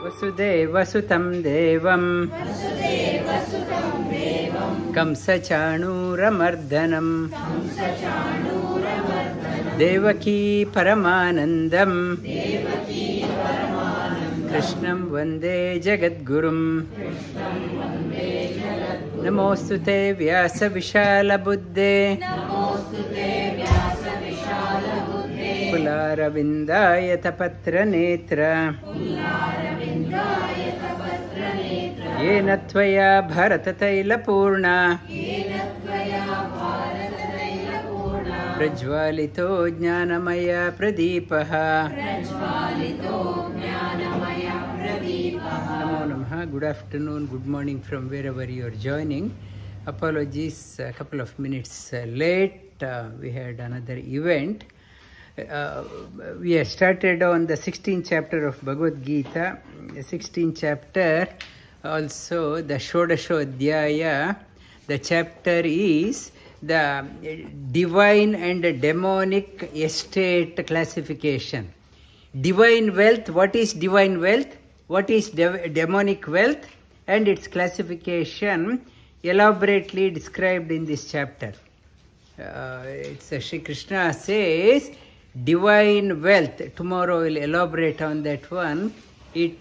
वसुदेवसुतं देवं कंसचाणूरमर्दनं देवकी परमानन्दं कृष्णं वन्दे जगद्गुरुं नमोऽस्तुते व्यासविशालबुद्धे कुलारविन्दाय तपत्रनेत्र येन त्वया भरततैलपूर्णा प्रज्वालितो ज्ञानमया प्रदीपः नमो नमः. Good afternoon, good morning from wherever you are joining. Apologies, a couple of minutes late. We had another event. We have started on the 16th chapter of Bhagavad Gita. The 16th chapter, also the Shodashodhyaya. The chapter is the divine and demonic estate classification. Divine wealth, what is divine wealth? What is demonic wealth? And its classification elaborately described in this chapter. Shri Krishna says, divine wealth, tomorrow we'll elaborate on that one. It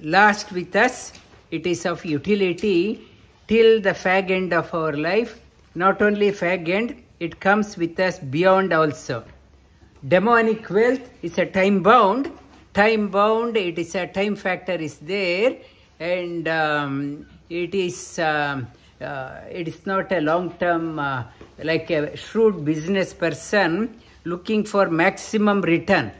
lasts with us, it is of utility till the fag end of our life. Not only fag end, it comes with us beyond also. Demonic wealth is a time bound, it is a time factor is there, and it is not a long term, like a shrewd business person looking for maximum return.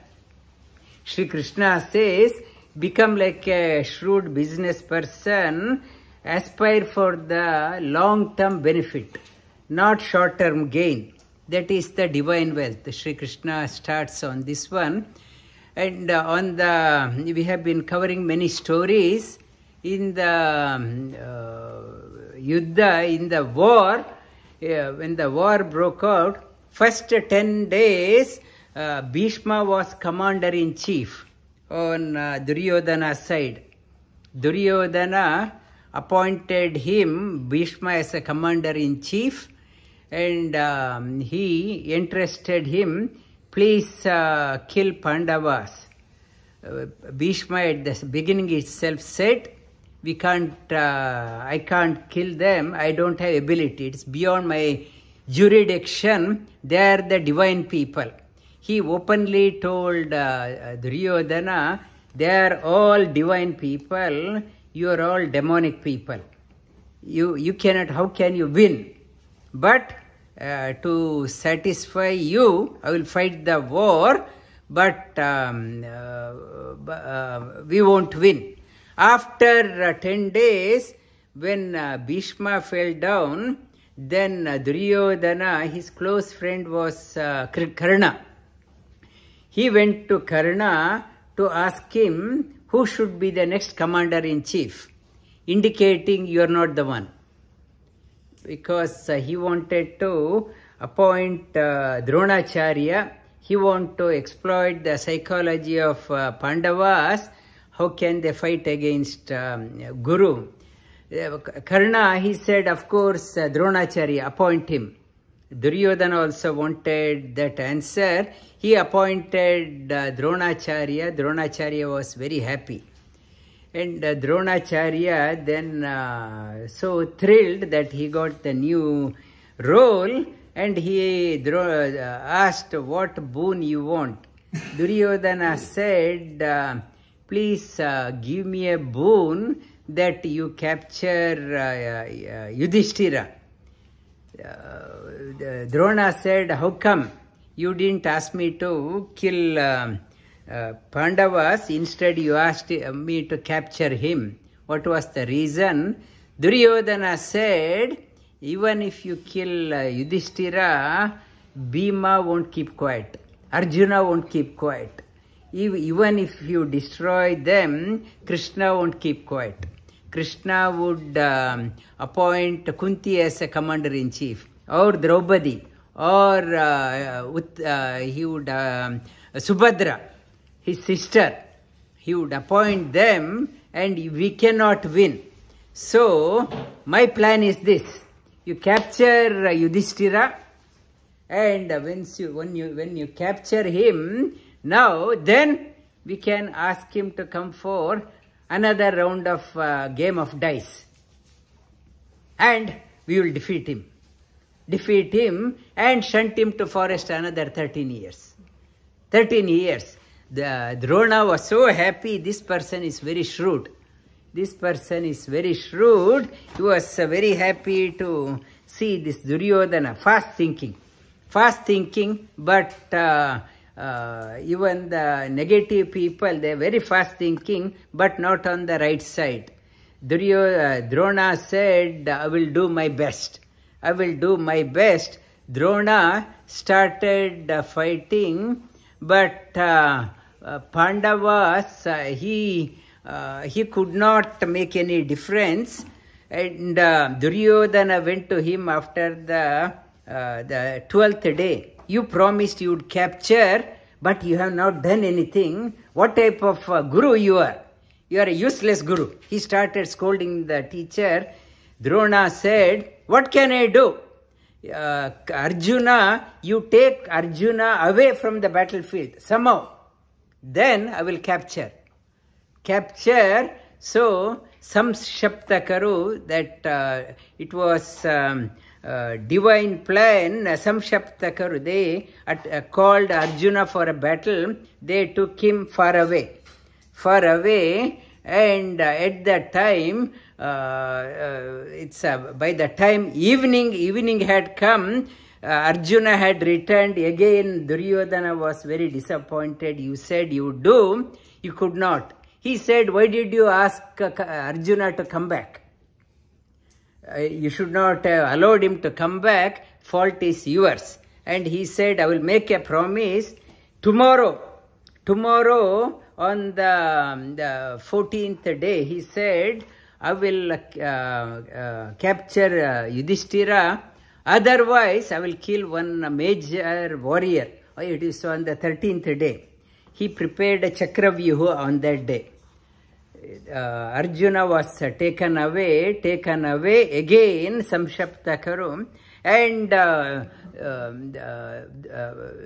Shri Krishna says, become like a shrewd business person, aspire for the long term benefit, not short term gain. That is the divine wealth. Shri Krishna starts on this one. And we have been covering many stories in the Yuddha, in the war. When the war broke out, first 10 days, Bhishma was commander-in-chief on Duryodhana's side. Duryodhana appointed him, Bhishma, as a commander-in-chief, and he entrusted him, please kill Pandavas. Bhishma at the beginning itself said, I can't kill them, I don't have ability, it's beyond my jurisdiction, they are the divine people. He openly told Duryodhana, they are all divine people, you are all demonic people. You cannot, how can you win? But to satisfy you, I will fight the war, but we won't win. After 10 days, when Bhishma fell down, then Duryodhana, his close friend was Karna. He went to Karna to ask him who should be the next commander-in-chief, indicating you are not the one. Because he wanted to appoint Dronacharya, he wanted to exploit the psychology of Pandavas. How can they fight against Guru? Karna, he said, of course, Dronacharya, appoint him. Duryodhana also wanted that answer. He appointed Dronacharya. Dronacharya was very happy. And Dronacharya then so thrilled that he got the new role, and he asked what boon you want. Duryodhana said, please give me a boon that you capture Yudhishthira. Drona said, how come you didn't ask me to kill Pandavas, instead you asked me to capture him? What was the reason? Duryodhana said, even if you kill Yudhishthira, Bhima won't keep quiet, Arjuna won't keep quiet. Even if you destroy them, Krishna won't keep quiet. Krishna would appoint Kunti as a commander-in-chief, or Draupadi, or he would Subhadra, his sister. he would appoint them, and we cannot win. So, my plan is this. You capture Yudhishthira, and when you capture him, now then we can ask him to come for another round of game of dice. And we will defeat him and shunt him to forest another 13 years. 13 years. The Drona was so happy. This person is very shrewd. This person is very shrewd. He was very happy to see this Duryodhana, fast thinking, but even the negative people, they are very fast thinking, but not on the right side. Drona said, I will do my best. I will do my best. Drona started fighting, but Pandavas, he could not make any difference. And Duryodhana went to him after the 12th day. You promised you would capture, but you have not done anything. What type of guru you are? You are a useless guru. He started scolding the teacher. Drona said, what can I do? Arjuna, you take Arjuna away from the battlefield somehow. Then I will capture. So, Samshaptakaru, that it was divine plan. Samshaptakaru, they called Arjuna for a battle. They took him far away. And at that time, by the time evening had come, Arjuna had returned again. Duryodhana was very disappointed. You said you would do, you could not. He said, why did you ask Arjuna to come back? You should not have allowed him to come back. Fault is yours. And he said, I will make a promise. Tomorrow on the 14th day, he said, I will capture Yudhishthira. Otherwise, I will kill one major warrior. It is on the 13th day. He prepared a Chakravyuha on that day. Arjuna was taken away again, Samshaptakaru, and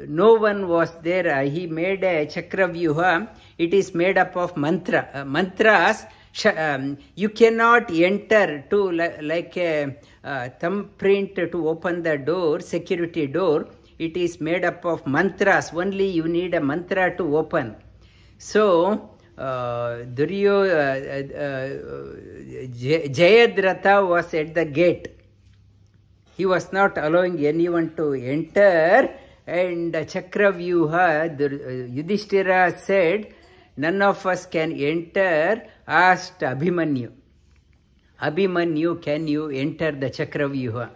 no one was there. He made a Chakravyuha. It is made up of mantras. You cannot enter to like a thumbprint to open the door, security door. It is made up of mantras. Only you need a mantra to open. So, Jayadratha was at the gate. He was not allowing anyone to enter. And Chakravyuha, Yudhishthira said, none of us can enter. Asked Abhimanyu. Abhimanyu, can you enter the Chakravyuha?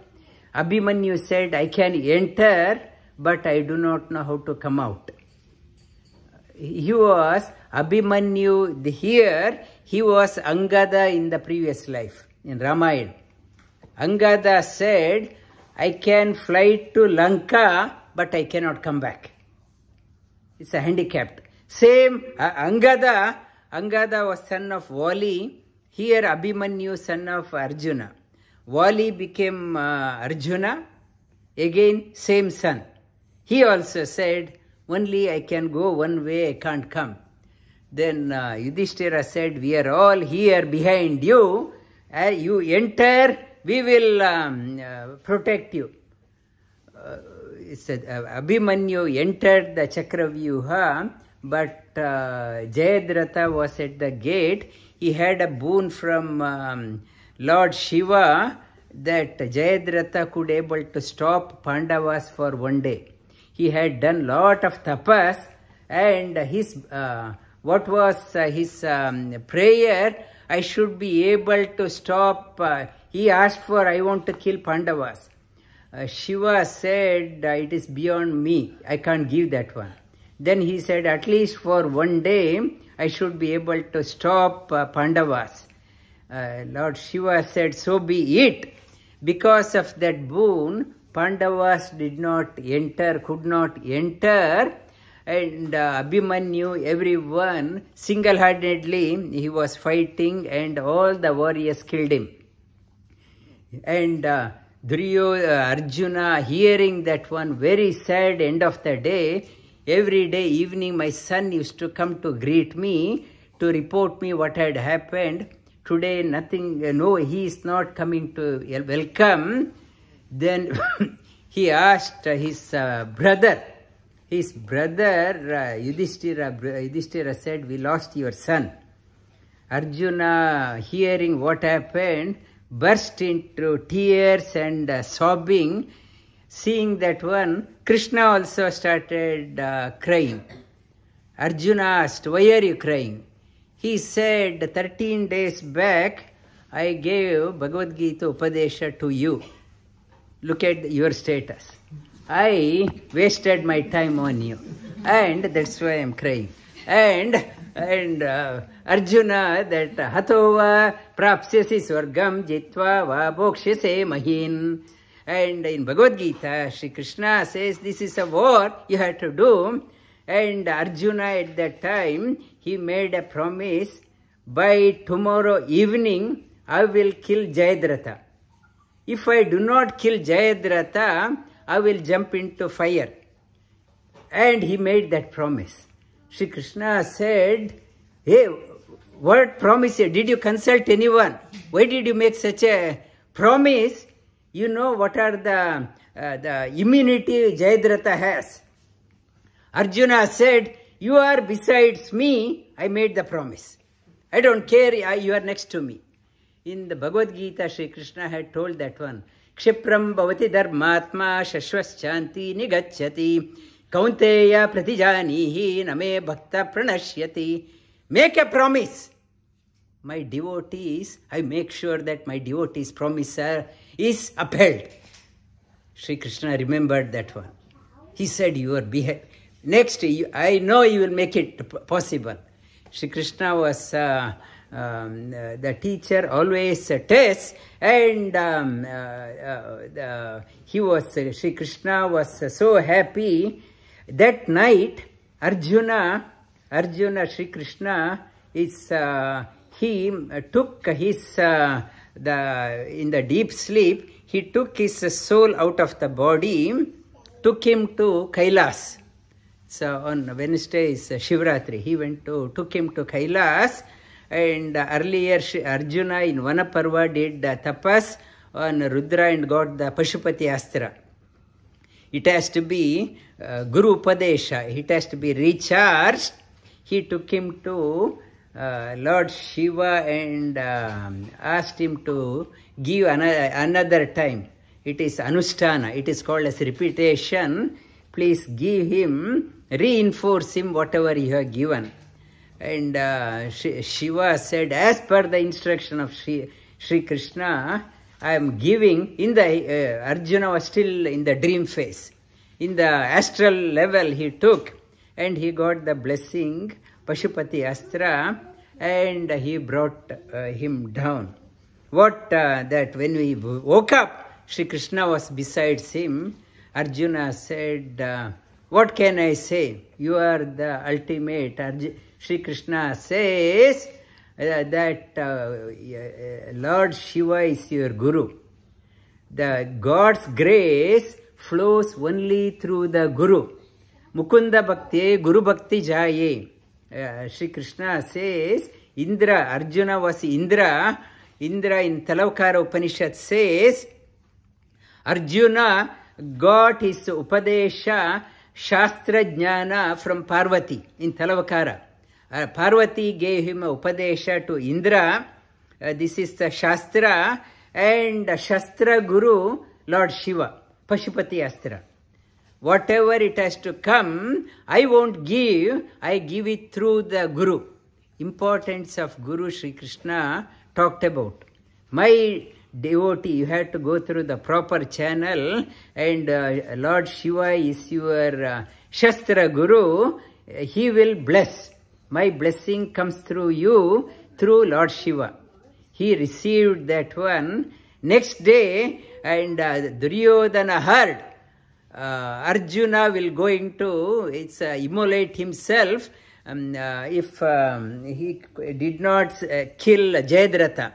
Abhimanyu said, I can enter, but I do not know how to come out. He was Abhimanyu here. He was Angada in the previous life, in Ramayana. Angada said, I can fly to Lanka, but I cannot come back. It's a handicapped. Same, Angada was son of Vali. Here Abhimanyu, son of Arjuna. Vali became Arjuna. Again, same son. He also said, only I can go one way, I can't come. Then Yudhishthira said, we are all here behind you. You enter, we will protect you. Abhimanyu entered the Chakravyuha, but Jayadratha was at the gate. He had a boon from Lord Shiva that Jayadratha could able to stop Pandavas for one day. He had done lot of tapas, and his what was his prayer? I should be able to stop. He asked for, I want to kill Pandavas. Shiva said, it is beyond me. I can't give that one. Then he said, at least for one day, I should be able to stop Pandavas. Lord Shiva said, so be it. Because of that boon, Pandavas did not enter, could not enter. and Abhimanyu, everyone, single-handedly he was fighting, and all the warriors killed him. And Arjuna, hearing that one very sad end of the day, every day evening my son used to come to greet me, to report me what had happened. Today nothing, no, he is not coming to welcome. Then he asked his brother, Yudhishthira said, we lost your son. Arjuna, hearing what happened, burst into tears and sobbing. Seeing that one, Krishna also started crying. Arjuna asked, why are you crying? He said, 13 days back, I gave Bhagavad Gita Upadesha to you. Look at your status. I wasted my time on you, and that's why I am crying. And Arjuna, that hatova prapsyasi swargam jitva va bhokshyase mahin. And in Bhagavad Gita, Shri Krishna says this is a war you have to do. And Arjuna at that time, he made a promise, by tomorrow evening I will kill Jayadratha. If I do not kill Jayadratha, I will jump into fire. And he made that promise. Shri Krishna said, hey, what promise? Did you consult anyone? Why did you make such a promise? You know what are the immunity Jayadratha has. Arjuna said, you are besides me, I made the promise. I don't care, you are next to me. In the Bhagavad Gita, Shri Krishna had told that one, Kshipram bhavati dharmatma shashvaschanti nigachyati kaunteya pratijanihi name bhakta pranashyati. Make a promise. My devotees, I make sure that my devotees' promise is upheld. Shri Krishna remembered that one. He said, you are next, I know you will make it possible. Shri Krishna was the teacher, always tests, and Shri Krishna was so happy. That night, Arjuna, Shri Krishna is he took his in the deep sleep. He took his soul out of the body, took him to Kailas. So on Wednesday is Shivratri. He took him to Kailas, and earlier Arjuna in Vanaparva did tapas on Rudra and got the Pashupati Astra. It has to be Guru Upadesha. It has to be recharged. He took him to Lord Shiva and asked him to give another time. It is Anushtana. It is called as repetition. Please give him, reinforce him whatever you have given. And Shiva said, as per the instruction of Sri Krishna, I am giving. In the Arjuna was still in the dream phase. In the astral level he took, and he got the blessing, Pashupati Astra, and he brought him down. That when we woke up, Sri Krishna was besides him. Arjuna said, what can I say? You are the ultimate. Sri Krishna says that Lord Shiva is your Guru. The God's grace flows only through the Guru. Mukunda Bhakti, Guru Bhakti Jaye. Sri Krishna says, Indra, Arjuna was Indra. Indra in Talavkara Upanishad says, Arjuna got his Upadesha Shastra Jnana from Parvati in Talavkara. Parvati gave him a Upadesha to Indra. This is the Shastra, and Shastra Guru, Lord Shiva, Pashupati Astra. Whatever it has to come, I won't give, I give it through the Guru. Importance of Guru, Sri Krishna talked about. My devotee, you have to go through the proper channel, and Lord Shiva is your Shastra Guru. He will bless. My blessing comes through you, through Lord Shiva. He received that one. Next day, and Duryodhana heard Arjuna will going to immolate himself if he did not kill Jayadratha.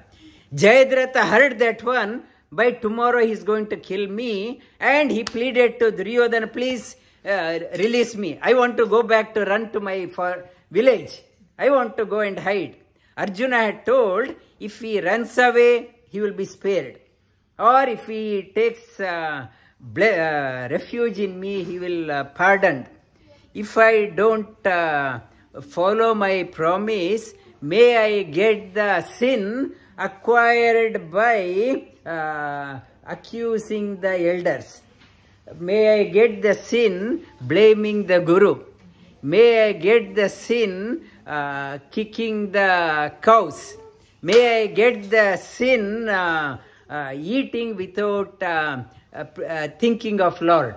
Jayadratha heard that one, by tomorrow he is going to kill me, and he pleaded to Duryodhana, please release me. I want to go back to run to my village. I want to go and hide. Arjuna had told, if he runs away, he will be spared. Or if he takes refuge in me, he will pardon. If I don't follow my promise, may I get the sin acquired by accusing the elders. May I get the sin blaming the Guru. May I get the sin kicking the cows. May I get the sin eating without thinking of Lord.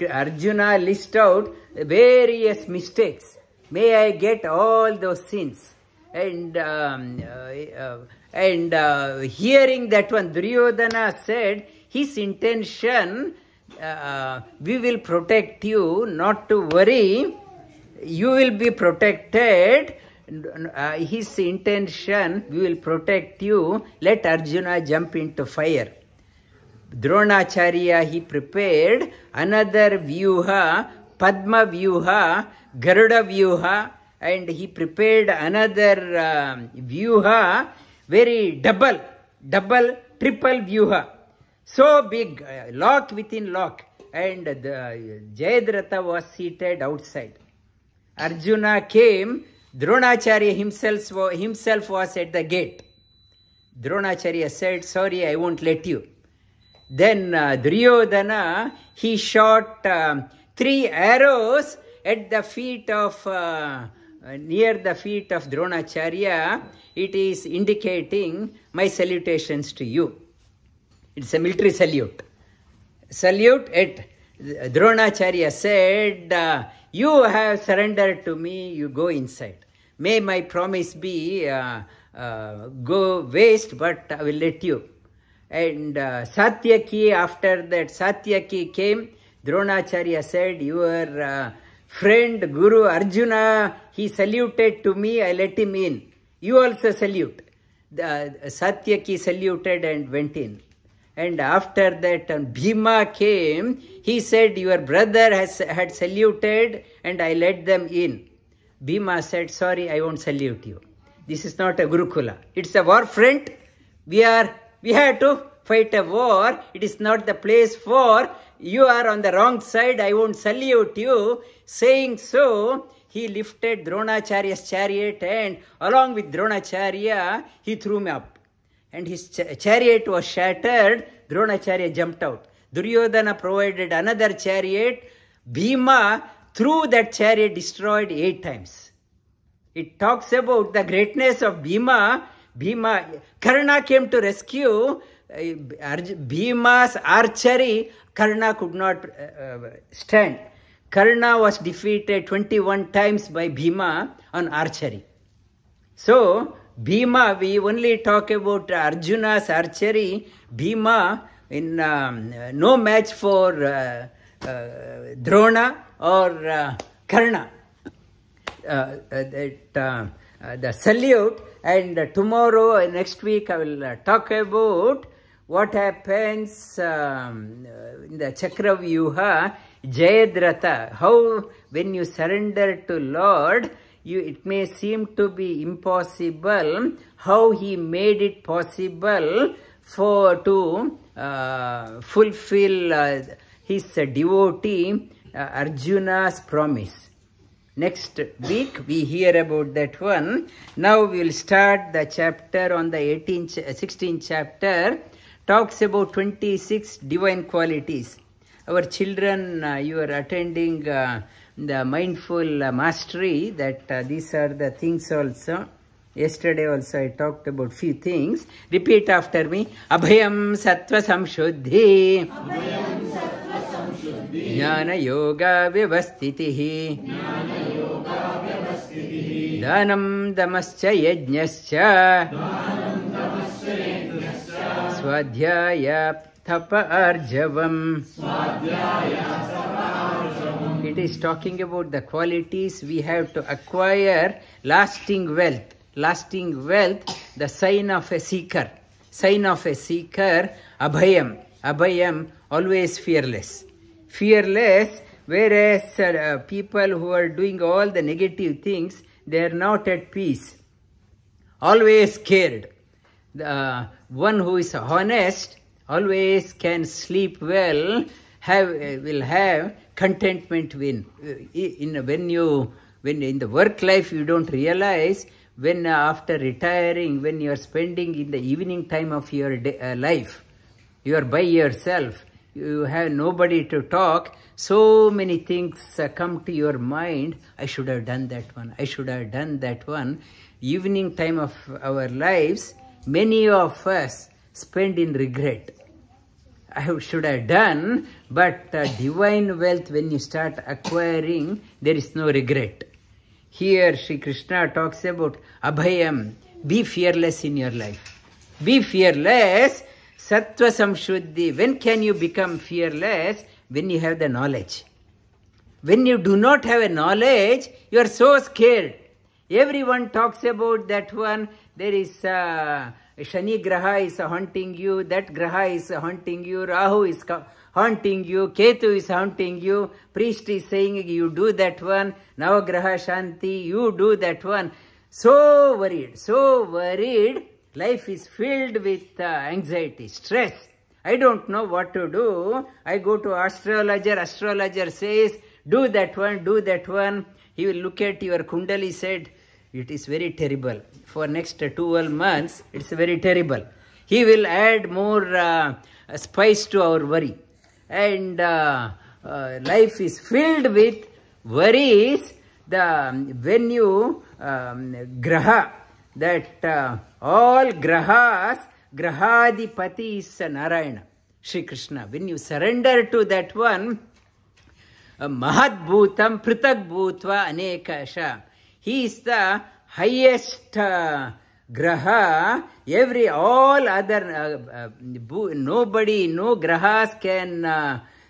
Arjuna lists out various mistakes. May I get all those sins. And hearing that one, Duryodhana said, his intention, we will protect you, not to worry, you will be protected. His intention, we will protect you, let Arjuna jump into fire. Dronacharya, he prepared another vyuha, Padma vyuha, Garuda vyuha, and he prepared another vyuha, very double, triple vyuha. So big, lock within lock, and the Jayadratha was seated outside. Arjuna came, Dronacharya himself was at the gate. Dronacharya said, sorry, I won't let you. Then Duryodhana, he shot 3 arrows at the feet of, near the feet of Dronacharya. It is indicating my salutations to you. It's a military salute. Salute at Dronacharya said, you have surrendered to me, you go inside. May my promise be go waste, but I will let you. And Satyaki, after that Satyaki came, Dronacharya said, your friend Guru Arjuna, he saluted to me, I let him in. You also salute. Satyaki saluted and went in. And after that Bhima came, he said, your brother had saluted and I let them in. Bhima said, sorry, I won't salute you. This is not a Gurukula. It's a war front. We have to fight a war. It is not the place for, you are on the wrong side, I won't salute you. Saying so, he lifted Dronacharya's chariot and along with Dronacharya, he threw him up. And his chariot was shattered. Dronacharya jumped out. Duryodhana provided another chariot. Bhima, through that chariot, destroyed 8 times. It talks about the greatness of Bhima. Karna came to rescue. Bhima's archery, Karna could not stand. Karna was defeated 21 times by Bhima on archery. So, Bhima, we only talk about Arjuna's archery. Bhima, in no match for Drona or Karna. The salute, and tomorrow, next week, I will talk about what happens in the Chakravyuha, Jayadratha. How, when you surrender to Lord, it may seem to be impossible, how he made it possible to fulfill his devotee Arjuna's promise. Next week we hear about that one. Now we will start the chapter on the 16th chapter. Talks about 26 divine qualities. Our children, you are attending the mindful mastery, that these are the things also. Yesterday also I talked about few things. Repeat after me. Abhayam sattva samshuddhi. Jnana yoga vyavastitihi. Dhanam damascha yajnascha. Swadhyaya tapa arjavam. It is talking about the qualities we have to acquire lasting wealth. Lasting wealth, the sign of a seeker. Sign of a seeker, abhayam. Abhayam, always fearless. Fearless, whereas people who are doing all the negative things, they are not at peace. Always scared. The one who is honest always can sleep well, will have contentment when in the work life you don't realize, when after retiring, when you are spending in the evening time of your life, you are by yourself, you have nobody to talk, so many things come to your mind. I should have done that one, I should have done that one. Evening time of our lives, many of us spend in regret. I should have done, but divine wealth, when you start acquiring, there is no regret. Here Sri Krishna talks about abhayam. Be fearless in your life. Be fearless. Sattva samshuddhi. When can you become fearless? When you have the knowledge. When you do not have a knowledge, you are so scared. Everyone talks about that one. There is Shani Graha is haunting you, that Graha is haunting you, Rahu is haunting you, Ketu is haunting you, priest is saying you do that one, Navagraha Shanti, you do that one. So worried, life is filled with anxiety, stress. I don't know what to do. I go to astrologer says, do that one, do that one. He will look at your Kundali, said, it is very terrible. For next 12 months, it's very terrible. He will add more spice to our worry. And life is filled with worries. When you graha, that all grahas, grahadipati is Narayana, Sri Krishna. When you surrender to that one, Mahat Bhutam Pritak Bhutva Anekasha. He is the highest graha. All other, nobody, no grahas can,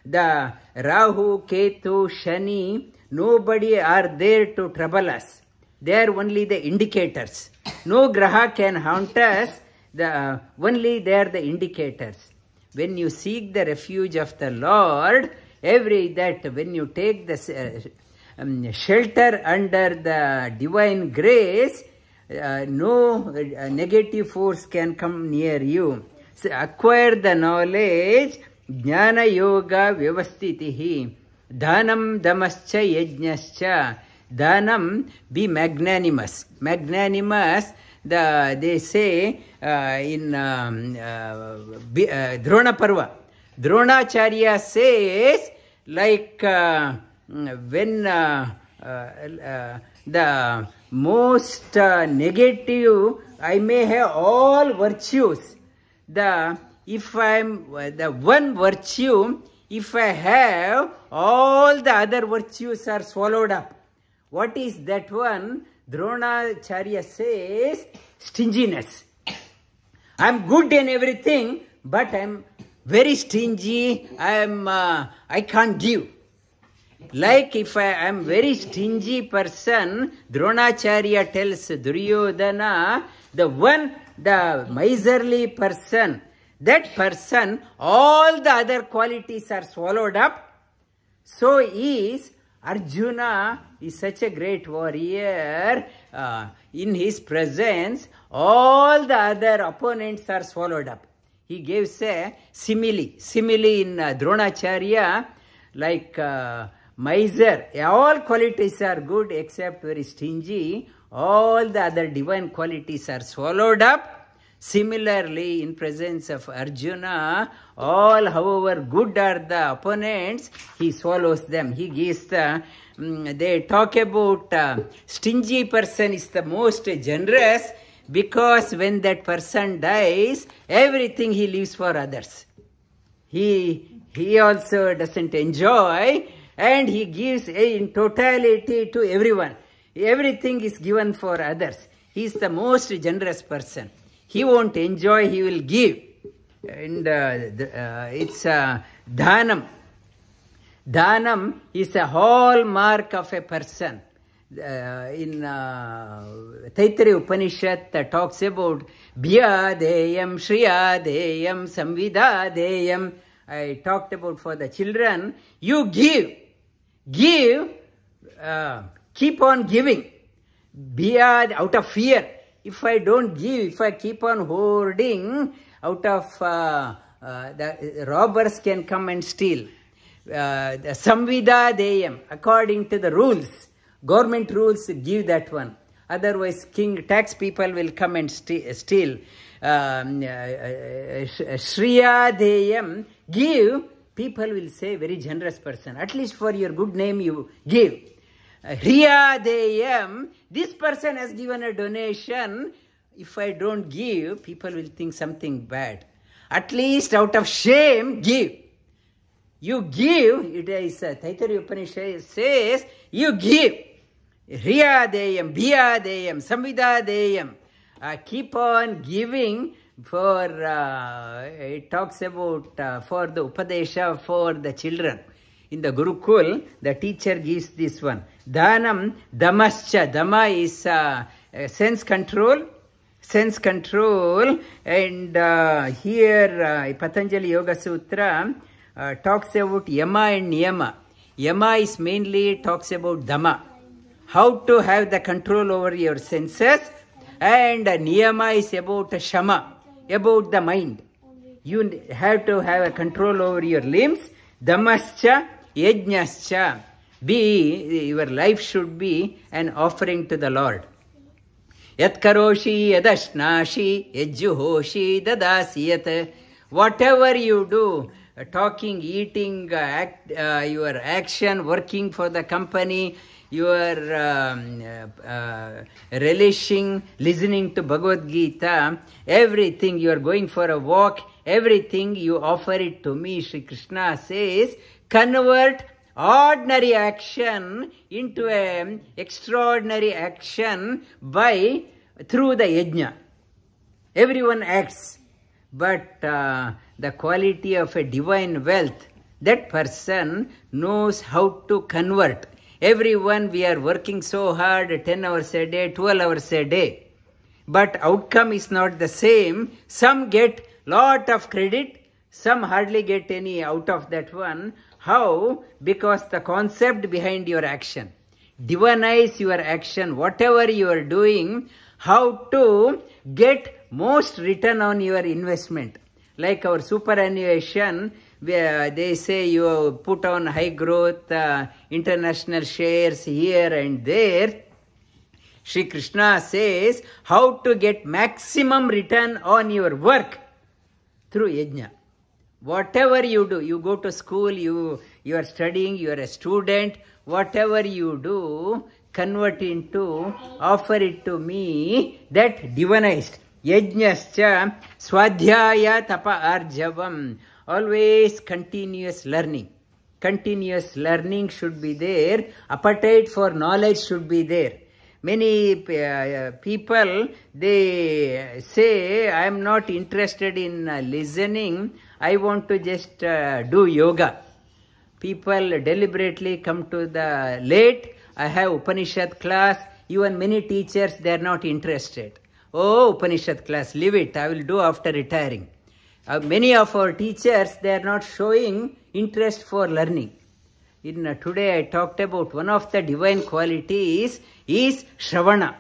the Rahu, Ketu, Shani, nobody are there to trouble us. They are only the indicators. No graha can haunt us, only they are the indicators. When you seek the refuge of the Lord, when you take the shelter under the divine grace, no negative force can come near you. So acquire the knowledge, jnana yoga vyavastitihi, dhanam damascha yajnascha. Dhanam, be magnanimous. Magnanimous, they say in Drona Parva. Dronacharya says, like when the most negative, I may have all virtues. The one virtue, if I have, all the other virtues are swallowed up. What is that one? Dronacharya says, stinginess. I am good in everything, but I am very stingy. I can't give. Like if I am very stingy person, Dronacharya tells Duryodhana, the miserly person, that person, all the other qualities are swallowed up. So is Arjuna is such a great warrior. In his presence, all the other opponents are swallowed up. He gives a simile in Dronacharya, like miser. All qualities are good except very stingy. All the other divine qualities are swallowed up. Similarly, in presence of Arjuna, all, however good are the opponents, he swallows them. He gives they talk about stingy person is the most generous, because when that person dies, everything he leaves for others. He also doesn't enjoy, and he gives in totality to everyone. Everything is given for others. He is the most generous person. He won't enjoy, he will give. And it's dhanam. Dhanam is a hallmark of a person. In Taittiriya Upanishad talks about Bhyadeyam, Shriyadeyam, Samvidadeyam. I talked about for the children. You give, keep on giving. Bhyad, out of fear. If I don't give, if I keep on hoarding, out of the robbers can come and steal. The Samvidadeyam, according to the rules. Government rules, give that one. Otherwise, tax people will come and steal. Shriyadeyam, give, people will say very generous person. At least for your good name you give. Hriyadeyam, this person has given a donation. If I don't give, people will think something bad. At least out of shame, give. You give, it is Taittiriya Upanishad says, you give. Hriyadeyam, Bhyadeyam, Samvidadeyam. Keep on giving for, it talks about for the Upadesha for the children. In the Gurukul, the teacher gives this one. Dhanam, Damascha. Dhamma is sense control. Sense control. And here, Patanjali Yoga Sutra talks about Yama and Niyama. Yama is mainly talks about Dhamma. How to have the control over your senses. And Niyama is about Shama, about the mind. You have to have a control over your limbs. Dhammascha, Yajnascha. Your life should be an offering to the Lord. Yat karoshi yadashnashi yajjuhoshi dadasiyat. Whatever you do, talking, eating, your action, working for the company, your relishing, listening to Bhagavad Gita, everything, you are going for a walk, everything you offer it to me. Sri Krishna says, convert ordinary action into an extraordinary action through the yajna. Everyone acts, but the quality of a divine wealth, that person knows how to convert. Everyone, we are working so hard, 10 hours a day, 12 hours a day. But outcome is not the same. Some get lot of credit, some hardly get any out of that one. How? Because the concept behind your action. Divinize your action, whatever you are doing, how to get most return on your investment. Like our superannuation, where they say you put on high growth, international shares here and there. Sri Krishna says how to get maximum return on your work through yajna. Whatever you do, you go to school, you are studying, you are a student, whatever you do, convert into, offer it to me, that divinized. Yajnascha swadhyaya tapa arjavam. Always continuous learning. Continuous learning should be there. Appetite for knowledge should be there. Many people, they say, I am not interested in listening. I want to just do yoga. People deliberately come to the late. I have Upanishad class. Even many teachers, they are not interested. Oh, Upanishad class, leave it. I will do after retiring. Many of our teachers, they are not showing interest for learning. Today I talked about one of the divine qualities is Shravana.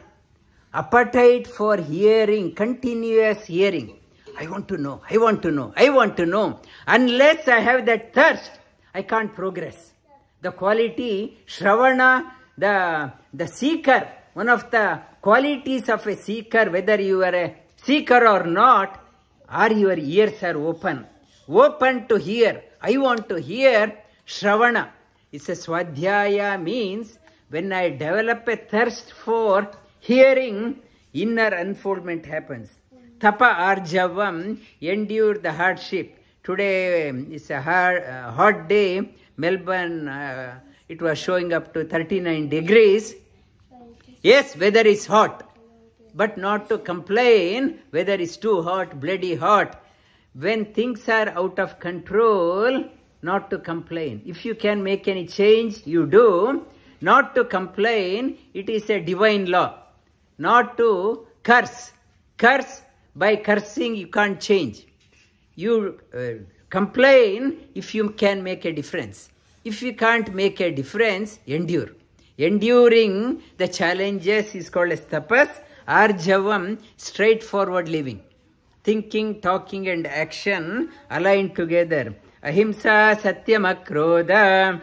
Appetite for hearing, continuous hearing. I want to know, I want to know, I want to know. Unless I have that thirst, I can't progress. The quality, Shravana, the seeker, one of the qualities of a seeker, whether you are a seeker or not, are your ears are open. Open to hear. I want to hear Shravana. It's a Swadhyaya means when I develop a thirst for hearing, inner unfoldment happens. Tapa arjavam, endure the hardship. Today is a hot day. Melbourne, it was showing up to 39 degrees. Yes, weather is hot. But not to complain, weather is too hot, bloody hot. when things are out of control, not to complain. If you can make any change, you do. Not to complain, it is a divine law. Not to curse. Curse, by cursing you can't change. You complain if you can make a difference. If you can't make a difference, endure. Enduring the challenges is called as tapas. Arjavam, straightforward living. Thinking, talking and action aligned together. Ahimsa satyam akrodha.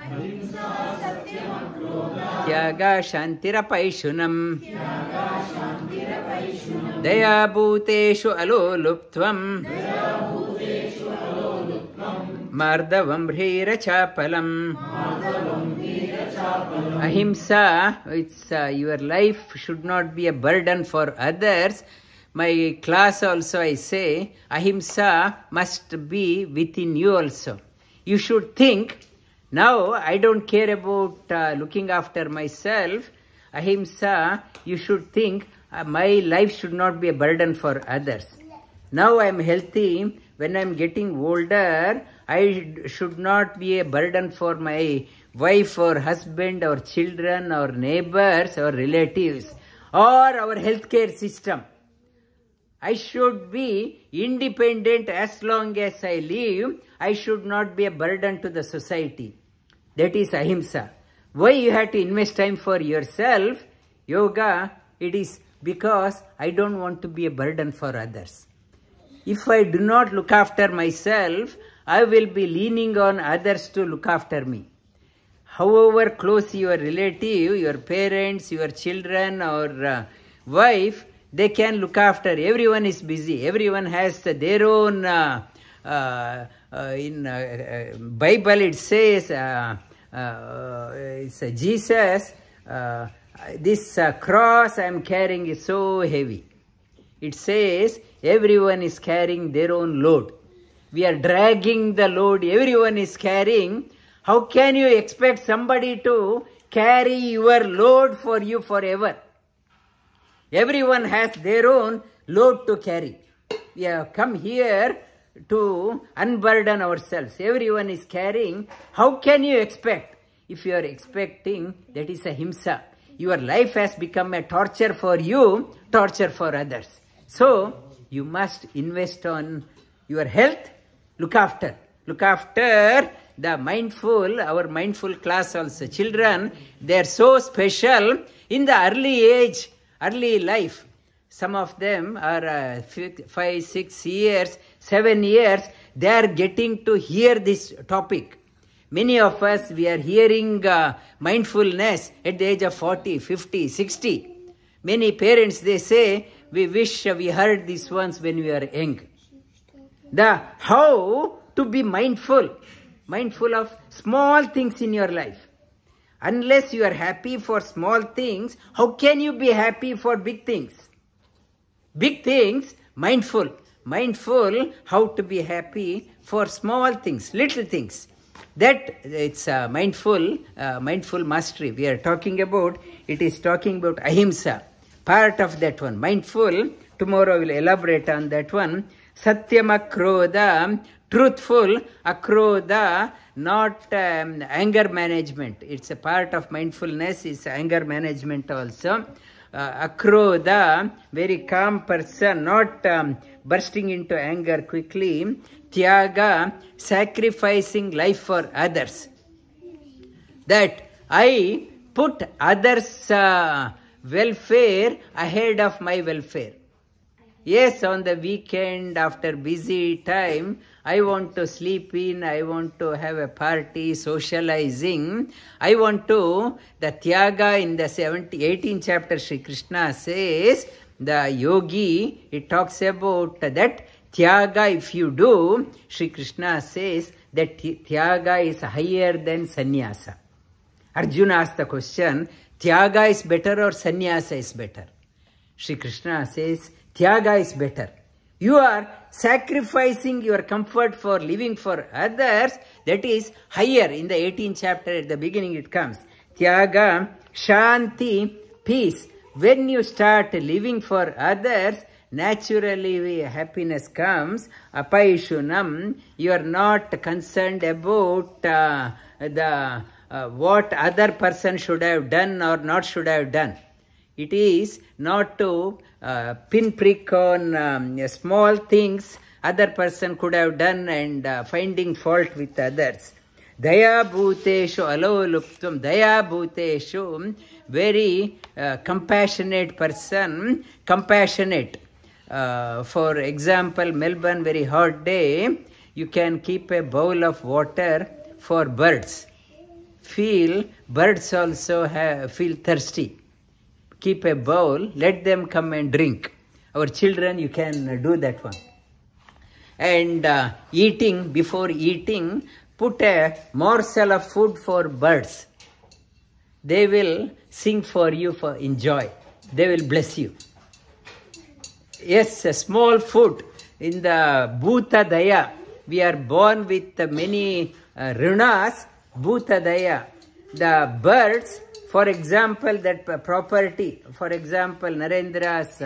Tyaga shantirapaishunam. Daya bhuteshu aloluptvam. Mardavam hrira chapalam. Ahimsa, it's your life should not be a burden for others. My class also I say, ahimsa must be within you also. You should think, now I don't care about looking after myself. Ahimsa, you should think, my life should not be a burden for others. Now I am healthy. When I am getting older, I should not be a burden for my wife or husband or children or neighbors or relatives or our healthcare system. I should be independent as long as I live. I should not be a burden to the society. That is ahimsa. Why you have to invest time for yourself? Yoga, it is because I don't want to be a burden for others. If I do not look after myself, I will be leaning on others to look after me. However close your relative, your parents, your children or wife, they can look after. Everyone is busy. Everyone has their own, in Bible it says, it's Jesus, this cross I am carrying is so heavy. It says everyone is carrying their own load. We are dragging the load everyone is carrying. How can you expect somebody to carry your load for you forever? Everyone has their own load to carry. We have come here to unburden ourselves. Everyone is carrying. How can you expect? If you are expecting, that is ahimsa. Your life has become a torture for you, torture for others. So, you must invest on your health, look after. Look after the mindful, our mindful class also. Children, they are so special in the early age, early life. Some of them are 5, 6 years, 7 years, they are getting to hear this topic. Many of us, we are hearing mindfulness at the age of 40, 50, 60. Many parents, they say, we wish we heard this once when we were young. The how to be mindful of small things in your life. Unless you are happy for small things, how can you be happy for big things? Big things, mindful. Mindful, how to be happy for small things, little things. That it's mindful mastery. We are talking about, it is talking about ahimsa. Part of that one. Mindful, tomorrow we will elaborate on that one. Satyam akrodha, truthful. Akrodha, not anger management. It's a part of mindfulness, is anger management also. Akrodha, very calm person, not bursting into anger quickly. Tyaga, sacrificing life for others. That I put others' welfare ahead of my welfare. Yes, on the weekend, after busy time, I want to sleep in, I want to have a party, socializing. I want to, the Tyaga in the 18th chapter, Sri Krishna says, the yogi, it talks about that Tyaga if you do, Sri Krishna says that Tyaga is higher than sannyasa. Arjuna asked the question, Tyaga is better or sannyasa is better? Sri Krishna says, Tyaga is better. You are sacrificing your comfort for living for others. That is higher. In the 18th chapter, at the beginning it comes. Tyaga, Shanti, peace. When you start living for others, naturally happiness comes. Apaishunam, you are not concerned about what other person should have done or not should have done. It is not to pinprick on small things other person could have done and finding fault with others. Daya bhuteshu aloluptum. Daya bhuteshu, very compassionate person. Compassionate. For example, Melbourne, very hot day, you can keep a bowl of water for birds. Birds also feel thirsty. Keep a bowl, let them come and drink. Our children, you can do that one. And before eating, put a morsel of food for birds. They will sing for you for enjoy. They will bless you. Yes, a small food. In the Bhuta Daya, we are born with many runas. Bhuta Daya. The birds, for example, that property, for example, Narendra's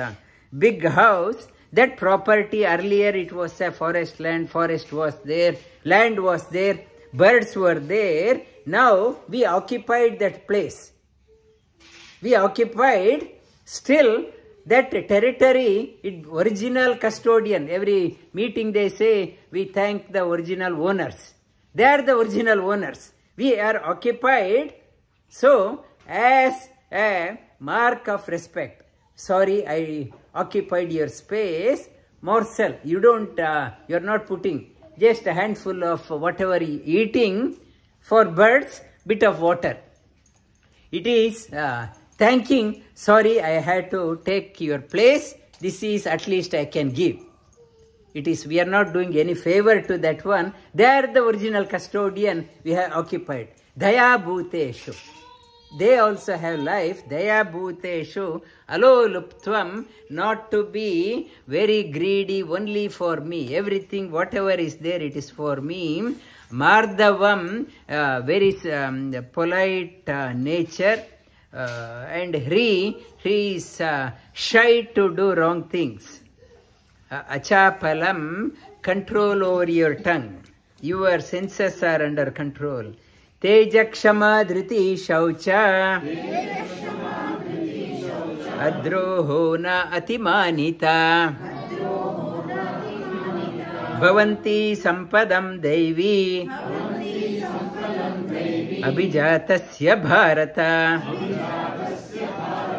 big house, that property earlier it was a forest land, forest was there, land was there, birds were there. Now we occupied that place. We occupied still that territory, original custodian. Every meeting they say, we thank the original owners. They are the original owners. We are occupied, so as a mark of respect. Sorry, I occupied your space. Morsel, you are not putting just a handful of whatever eating. For birds, bit of water. It is thanking, sorry, I had to take your place. This is at least I can give. It is, we are not doing any favor to that one. They are the original custodian we have occupied. Daya bhuteshu. They also have life. Daya bhuteshu aloluptvam, not to be very greedy only for me. Everything, whatever is there, it is for me. Mardavam, very polite nature. And he is shy to do wrong things. Achapalam, control over your tongue. Your senses are under control. Tejakshama dhriti shaucha. Adroho na atimanita. Bhavanti sampadam devi. Abhijatasya bharata.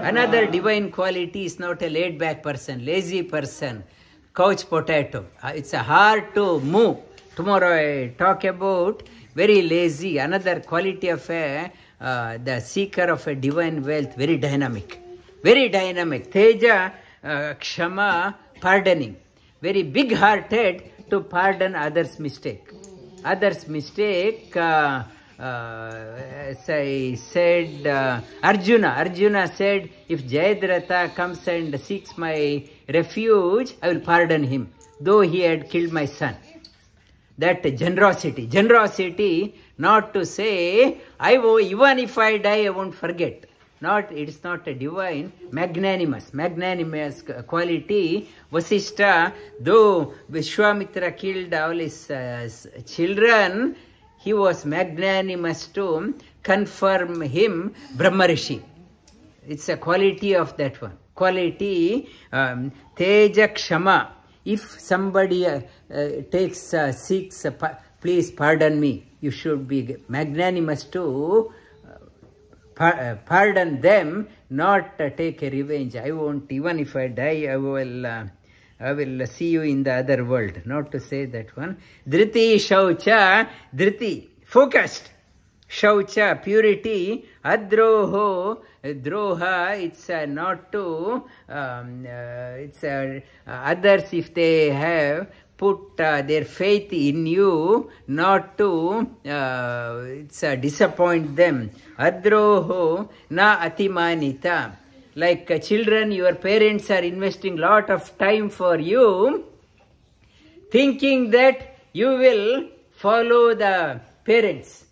Another divine quality is not a laid-back person, lazy person, couch potato. It's hard to move. Tomorrow I talk about very lazy. Another quality of the seeker of a divine wealth, very dynamic. Very dynamic. Teja, kshama, pardoning. Very big-hearted to pardon others' mistake. Others' mistake, as I said, Arjuna said, if Jayadratha comes and seeks my refuge, I will pardon him, though he had killed my son. That generosity, not to say, even if I die, I won't forget. It is not a divine, magnanimous quality. Vasishtha, though Vishwamitra killed all his children, he was magnanimous to confirm him Brahmarishi. It's a quality of that one. Quality, Teja Kshama. If somebody seeks, please pardon me. You should be magnanimous to pardon them, not take a revenge. I won't, even if I die, I will see you in the other world. Not to say that one. Dhriti shaucha, dhriti, focused. Shaucha, purity. Adroho, droha, it's not to, it's others if they have put their faith in you, not to disappoint them. Adroho na atimanita. Like children, your parents are investing lot of time for you, thinking that you will follow the parents,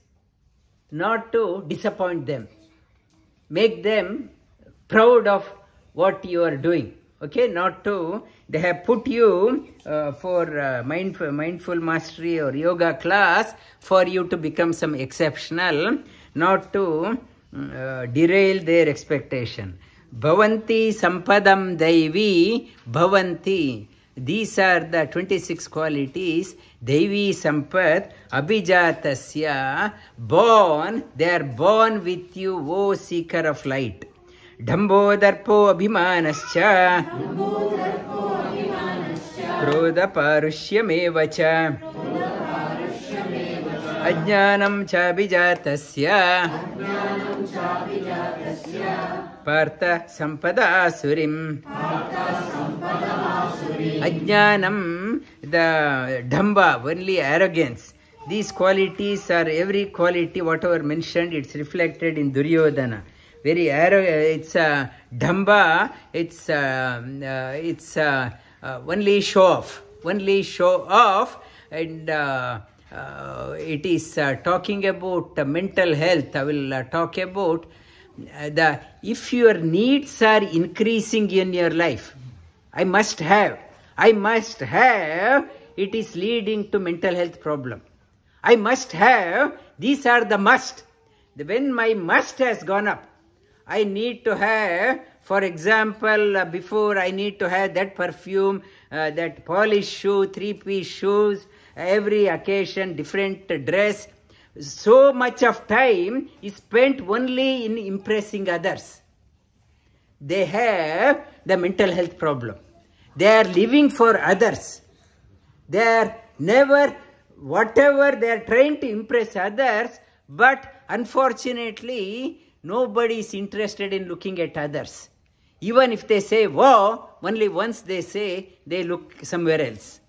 not to disappoint them. Make them proud of what you are doing. Okay, not to they have put you for mindful mastery or yoga class for you to become some exceptional, not to derail their expectation. Bhavanti sampadam daivi bhavanti. These are the 26 qualities. Devi Sampad Abhijatasya. Born, they are born with you, O seeker of light. Dhambo Darpo Abhimanascha. Krodha Parushyameva. Ajnanam Chabhijatasya. Partha Sampada Asurim. Ajnanam, the dhamba, only arrogance. These qualities are every quality, whatever mentioned, it's reflected in Duryodhana. Very arrogant, it's dhamba, it's only show off. Only show off, and it is talking about mental health. I will talk about if your needs are increasing in your life. I must have, it is leading to mental health problem. I must have, these are the must. When my must has gone up, I need to have, for example, before I need to have that perfume, that polished shoe, 3-piece shoes, every occasion, different dress. So much of time is spent only in impressing others. They have the mental health problem. They are living for others. They are never, whatever they are trying to impress others, but unfortunately, nobody is interested in looking at others. Even if they say wow, only once they say, they look somewhere else.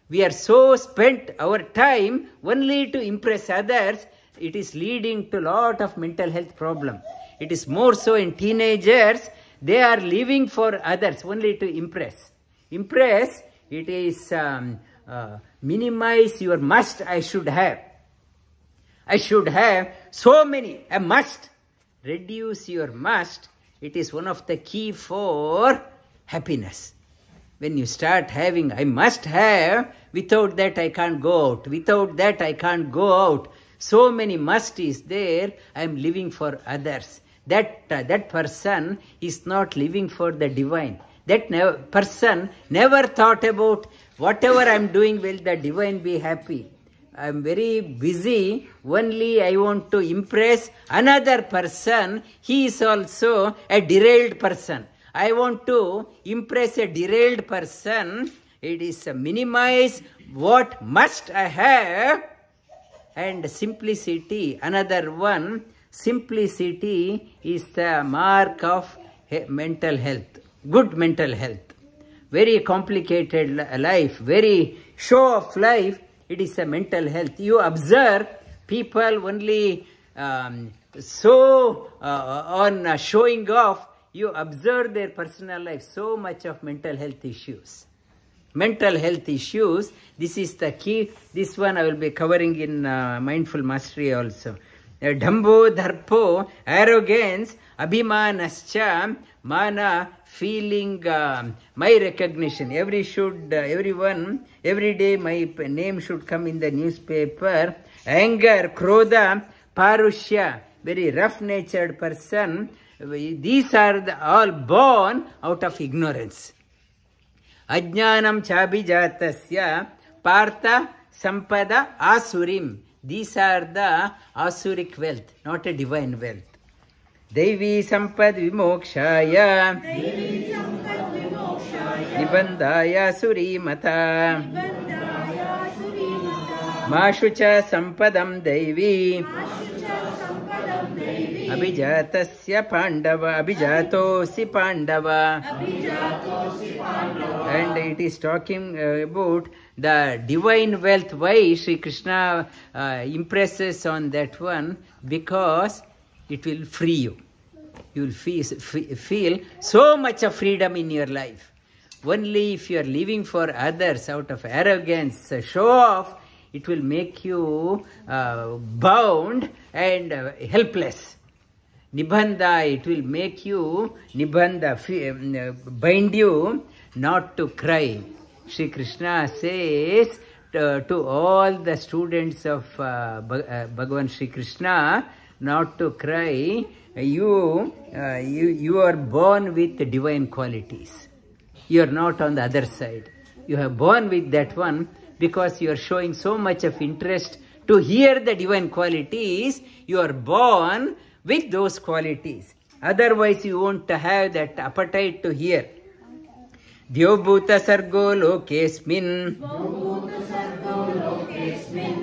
We are so spent our time only to impress others, it is leading to a lot of mental health problem. It is more so in teenagers, they are living for others only to impress. Impress, it is minimize your must, I should have. I should have so many, a must. Reduce your must, it is one of the key for happiness. When you start having, I must have, without that I can't go out, without that I can't go out. So many must is there, I am living for others. That person is not living for the divine. That person never thought about whatever I am doing, will the divine be happy? I am very busy, only I want to impress another person. He is also a derailed person. I want to impress a derailed person. It is minimize what must I have, and simplicity. Another one, simplicity is the mark of mental health, good mental health. Very complicated life, very show of life, it is a mental health. You observe people only on showing off, you observe their personal life, so much of mental health issues. Mental health issues, this is the key. This one I will be covering in Mindful Mastery also. Dhambo, dharpo, arrogance, abhimanascha, mana, feeling my recognition. Everyone, every day my name should come in the newspaper. Anger, krodha, parushya, very rough-natured person. These are all born out of ignorance. Ajnanam chabhijatasya partha sampada asurim. These are the asuric wealth, not a divine wealth. Devi sampad vimokshaya nibandhaya surimata mashucha sampadam devi abhijatasya pandava abhijatosi pandava. And it is talking about the divine wealth. Why Sri Krishna impresses on that one? Because it will free you. You will feel so much of freedom in your life. Only if you are living for others out of arrogance, show off, it will make you bound and helpless. Nibandha, it will make you, nibandha, bind you, not to cry. Shri Krishna says to all the students of Bhagavan Shri Krishna not to cry. You are born with divine qualities. You are not on the other side. You are born with that one because you are showing so much of interest to hear the divine qualities. You are born with those qualities. Otherwise, you won't have that appetite to hear. Dyobhuta sargo lokesmin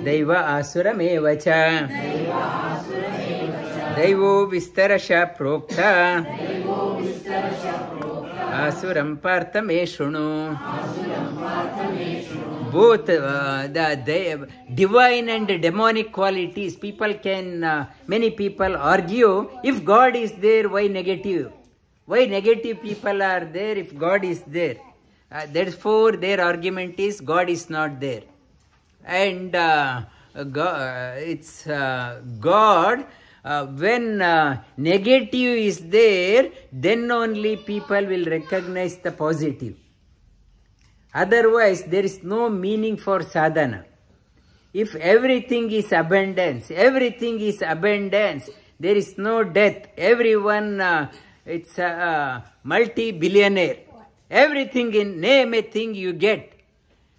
Daiva asurameva Daivo vistarasha prokta Asuram partame shrunu. Both the divine and demonic qualities, people can, many people argue, if God is there, why negative? Why negative people are there if God is there? Therefore, their argument is God is not there. And God, when negative is there, then only people will recognize the positive. Otherwise, there is no meaning for sadhana. If everything is abundance, there is no death. Everyone, it's a multi-billionaire. Everything in name a thing you get.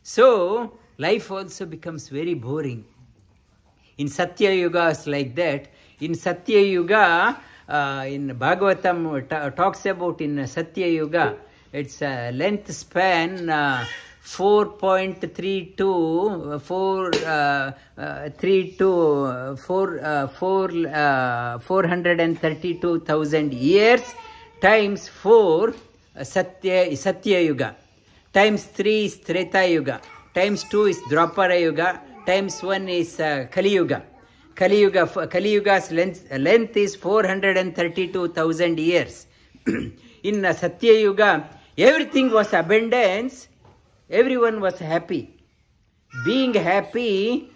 So, life also becomes very boring. In Satya Yuga is like that. In Satya Yuga, in Bhagavatam talks about in Satya Yuga, it's a length span 432,000 years times 4 Satya Yuga, times 3 is Treta Yuga, times 2 is Dwapara Yuga, times 1 is Kali Yuga. Kali Yuga's length is 432,000 years. In Satya Yuga, everything was abundance, everyone was happy. Being happy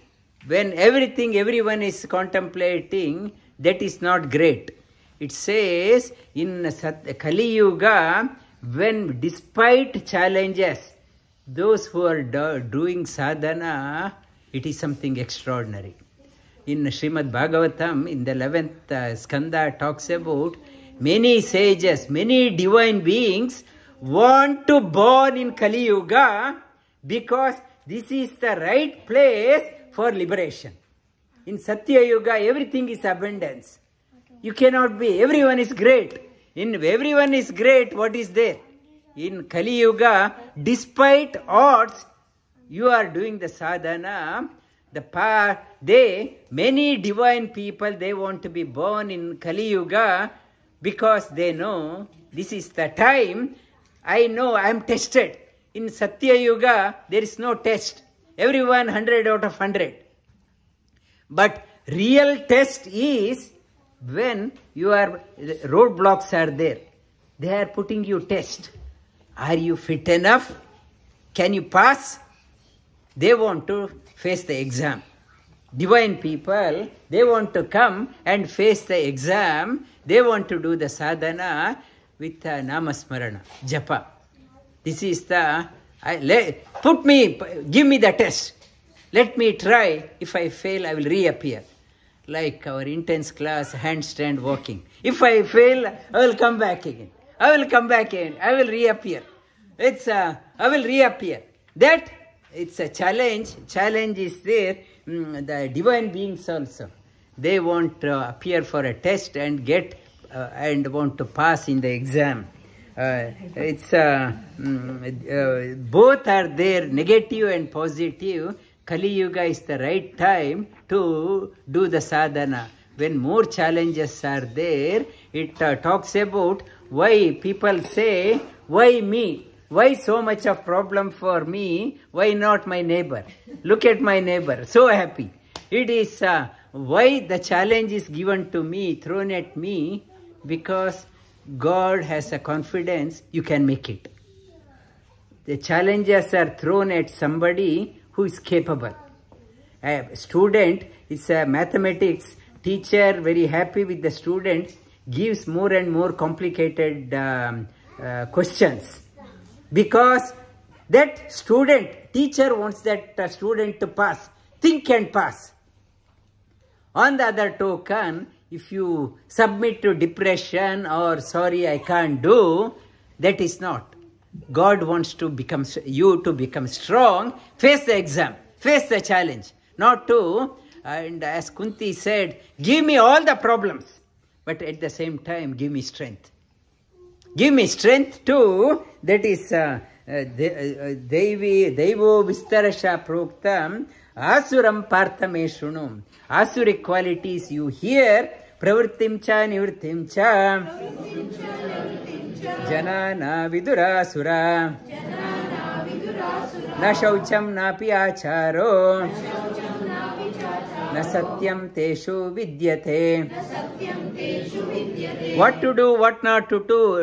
when everyone is contemplating, that is not great. It says in Kali Yuga, when despite challenges, those who are doing sadhana, it is something extraordinary. In Srimad Bhagavatam, in the 11th skanda, talks about many sages, many divine beings want to born in Kali Yuga because this is the right place for liberation. In Satya Yuga, everything is abundance. You cannot be, everyone is great. In everyone is great, what is there? In Kali Yuga, despite odds, you are doing the sadhana. Many divine people, they want to be born in Kali Yuga because they know this is the time. I know I am tested. In Satya Yuga, there is no test. Everyone 100 out of 100. But real test is when roadblocks are there. They are putting you test. Are you fit enough? Can you pass? They want to face the exam. Divine people, they want to come and face the exam. They want to do the sadhana with namasmarana, japa. This is give me the test. Let me try. If I fail, I will reappear. Like our intense class, handstand walking. If I fail, I will come back again. I will reappear. I will reappear. That, it's a challenge. Challenge is there. The divine beings also, they want to appear for a test and get and want to pass in the exam. Both are there, negative and positive. Kali Yuga is the right time to do the sadhana. When more challenges are there, it talks about why people say, why me? Why so much of problem for me? Why not my neighbor? Look at my neighbor, so happy. It is why the challenge is given to me, thrown at me, because God has a confidence you can make it. The challenges are thrown at somebody who is capable. A student is a mathematics teacher, very happy with the student, gives more and more complicated questions. Because that teacher wants that student to pass, think and pass. On the other token, if you submit to depression or sorry, I can't do, that is not. God wants you to become strong, face the exam, face the challenge, not to, and as Kunti said, give me all the problems, but at the same time, give me strength. Give me strength too, that is Devo Vistarasha Proktam, Asuram Parthame Shunum. Asuric qualities you hear, Pravrittim cha Nivrittim cha, Janana Vidurasura, Na Shaucham Napi Acharo, Na Satyam Teshu Vidyate. What to do, what not to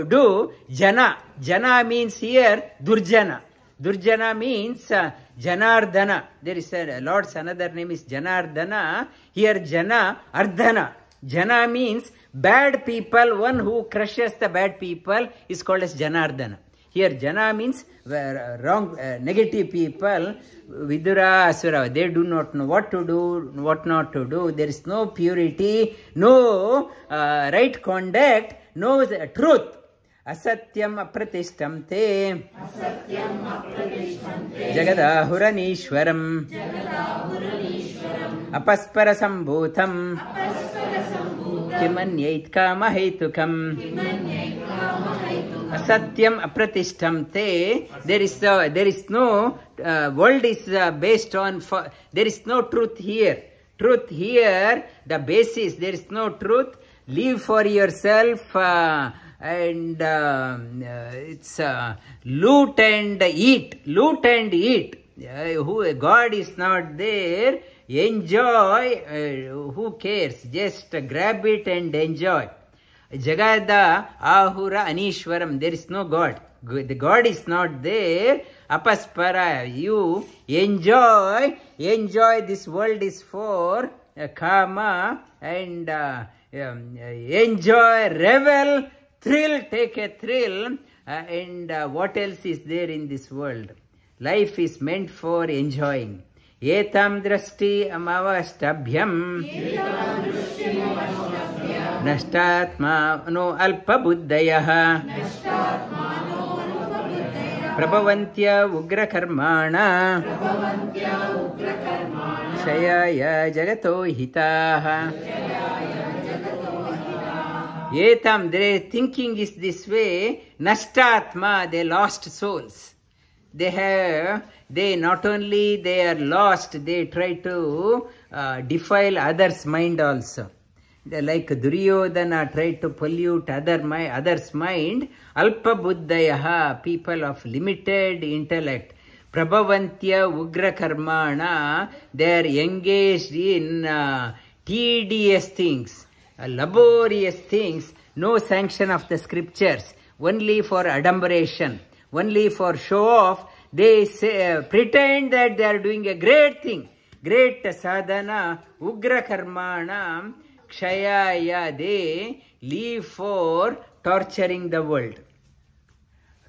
do, Jana. Jana means here Durjana. Durjana means Janardana. There is a Lord's another name is Janardana. Here Jana, Ardhana. Jana means bad people, one who crushes the bad people is called as Janardana. Here Jana means wrong, negative people. Vidura Asura, they do not know what to do, what not to do. There is no purity, no right conduct, no truth. Asatyam apratishtam te Jagadahuranishwaram Apaspara sambhutam Kimanyait kama hetukam Asatyam apratishtam te. There is no world is based on, there is no truth here. Truth here, the basis, there is no truth. Live for yourself and it's loot and eat. Loot and eat. God is not there. Enjoy. Who cares? Just grab it and enjoy. Jagada Ahura Anishwaram. There is no God. The God is not there. Apaspara. You enjoy. This world is for Kama and enjoy, revel, thrill, take a thrill. And what else is there in this world? Life is meant for enjoying. Etam drashti amavastabhyam Nashtatma no alpa buddhayaha Prabhavantya ugra karmana Shayaya jagato hitaha. Etam, their thinking is this way. Nashtatma, they lost souls. They not only they are lost, they try to defile others' mind also. Like Duryodhana tried to pollute others' mind. Alpa buddhayaha, people of limited intellect. Prabhavantya ugra karmana, they are engaged in tedious things, laborious things, no sanction of the scriptures, only for adumberation, only for show off. They say, pretend that they are doing a great thing, great sadhana, ugra karmana, kshayaya, they live for torturing the world.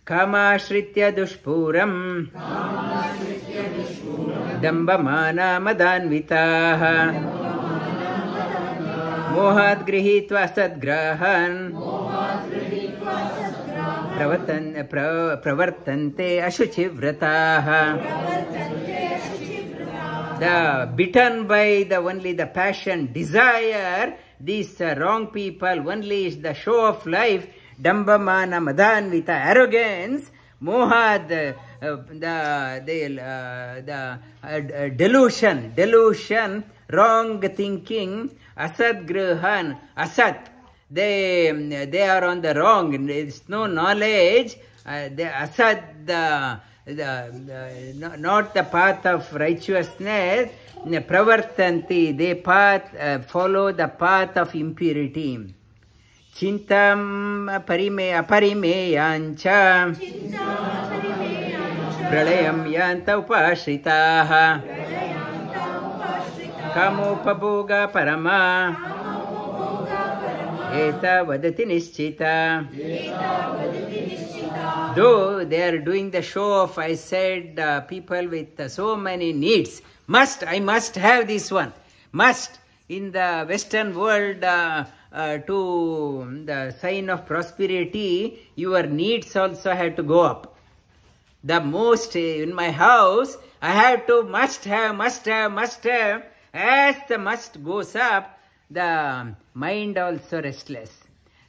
Kama shritya dushpuram dambamana madanvitaha mohat grihitva sadgrahan pravartante ashuchivrataha. The bitten by only the passion, desire, these wrong people, only is the show of life, dambamana madanvita, arrogance, mohad, the delusion, wrong thinking, asadgrihan, asat, they are on the wrong, there is no knowledge, the asad, not the path of righteousness, pravartanti, they follow the path of impurity. Chintam aparimeyancha pralayam yanta upashritaha kamopaboga parama Eta vadati nischita. Though they are doing the show off, I said people with so many needs. I must have this one. Must. In the Western world, to the sign of prosperity, your needs also have to go up. The most in my house, I have to must have. As the must goes up, the mind also restless.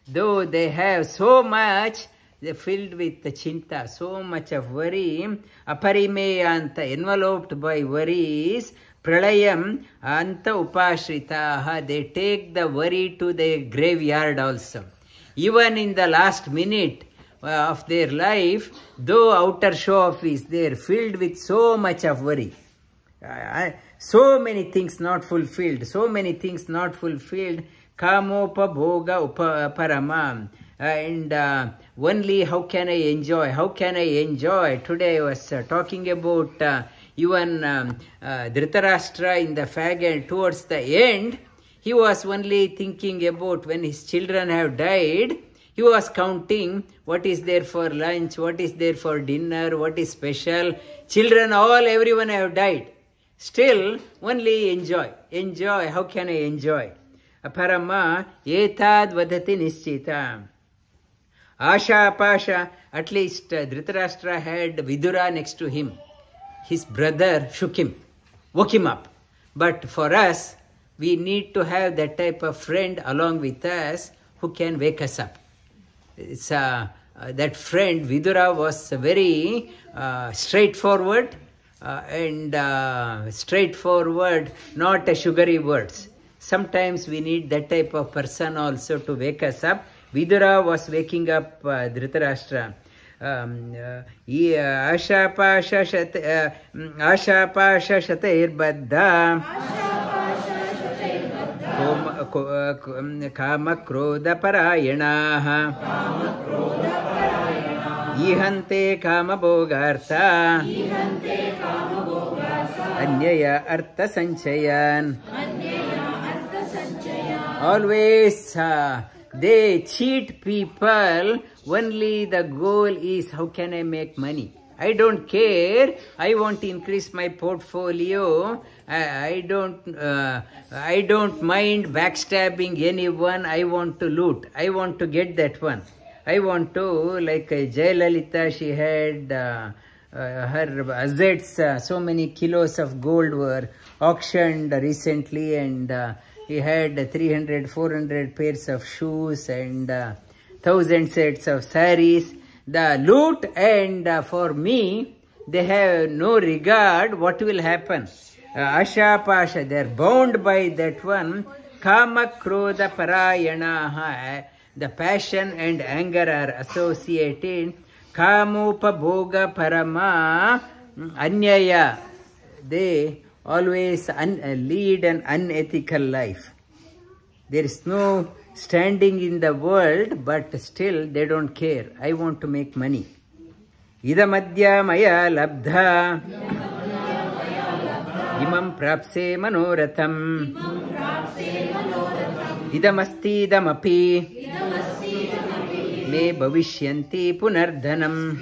Though they have so much, they filled with the chinta, so much of worry, aparimeya anta, enveloped by worries, pralayam anta upashritaha, they take the worry to the graveyard also. Even in the last minute of their life, though outer show off is there, filled with so much of worry. So many things not fulfilled, kamopa bhoga uparamam. And only how can I enjoy? Today I was talking about even Dhritarashtra in the fag, towards the end, he was only thinking about when his children have died, he was counting what is there for lunch, what is there for dinner, what is special. Children, everyone have died. Still, only enjoy. How can I enjoy? Aparama, etad vadati nischita. Asha Pasha, at least Dhritarashtra had Vidura next to him. His brother shook him, woke him up. But for us, we need to have that type of friend along with us who can wake us up. It's that friend, Vidura, was very straightforward, not sugary words. Sometimes we need that type of person also to wake us up. Vidura was waking up Dhritarashtra. Ashapasha shatair-baddha kama-krodha parayanaha ihante kama-bhogartha anyaya artha sanchayan. Always they cheat people. Only the goal is how can I make money. I don't care. I want to increase my portfolio. I don't mind backstabbing anyone. I want to loot. I want to get that one. I want to, like Jayalalitha, she had her assets. So many kilos of gold were auctioned recently, and he had 300, 400 pairs of shoes and 1,000 sets of saris. The loot, and for me, they have no regard what will happen. Asha Pasha, they are bound by that one. Kama Krodha Parayanaha, the passion and anger are associated. Kamopa Bhoga Parama Anyaya, they always lead an unethical life. There is no standing in the world, but still they don't care. I want to make money. Idamadya maya labdha imam prapse manoratham idamasti idamapi me bhavishyanti punardhanam.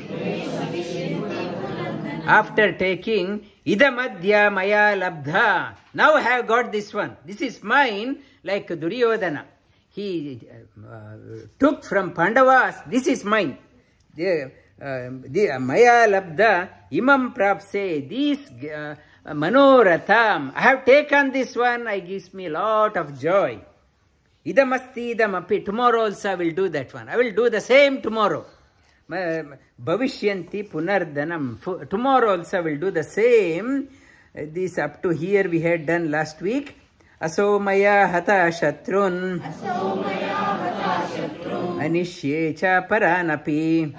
After taking idamadya maya labdha, now I have got this one. This is mine, like Duryodhana. He took from Pandavas, this is mine. The maya labdha imam prapse, this manoratham, I have taken this one, it gives me a lot of joy. Idamasti idamapi, tomorrow also I will do that one. I will do the same tomorrow. Bhavishyanti punardhanam, tomorrow also I will do the same. This up to here we had done last week. Aso maya hata shatrun anishye cha paranapi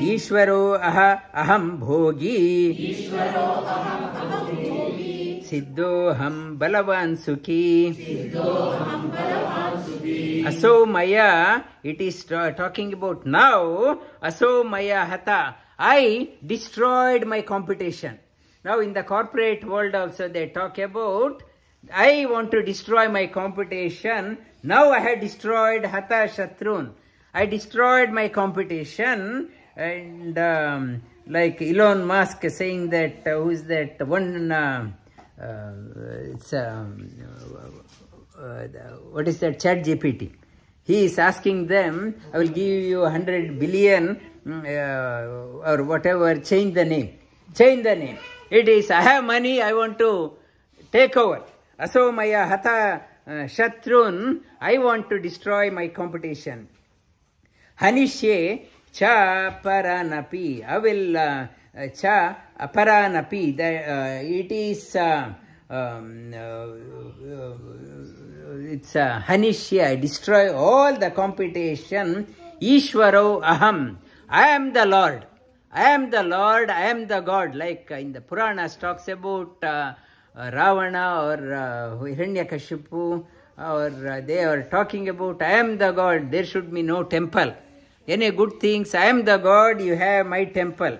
Ishvaro aham bhogi siddhoham balavan sukhi. Aso maya, it is talking about now. Aso maya hata, I destroyed my competition. Now in the corporate world also they talk about I want to destroy my competition. Now I have destroyed Hata Shatrun. I destroyed my competition. And like Elon Musk saying that, who is that one, what is that, ChatGPT. He is asking them, I will give you 100 billion or whatever, change the name. Change the name. It is, I have money, I want to take over. Asomaya Hata Shatrun, I want to destroy my competition. Hanishye cha paranapi, I will cha paranapi, it is it's Hanishye, I destroy all the competition. Ishvaro aham, I am the Lord. I am the Lord, I am the God. Like in the Puranas talks about Ravana or Hiranyakashipu, or they are talking about, I am the God, there should be no temple. Any good things, I am the God, you have my temple.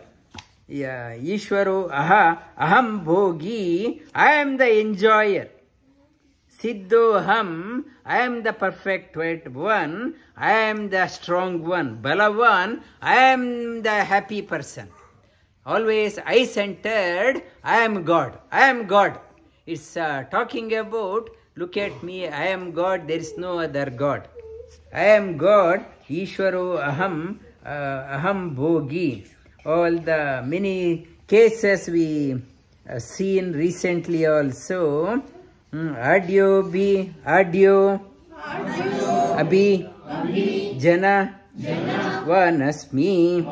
Yeah, Ishvaro aham bhogi, I am the enjoyer. Siddhoham, I am the perfect one, I am the strong one. Balavan, I am the happy person. Always I-centered, I am God. I am God. It's talking about, look at me, I am God, there is no other God. I am God, Ishvaro aham bhogi. All the many cases we seen recently also. Adyo bi, adyo, abhi, jana, vanasmi,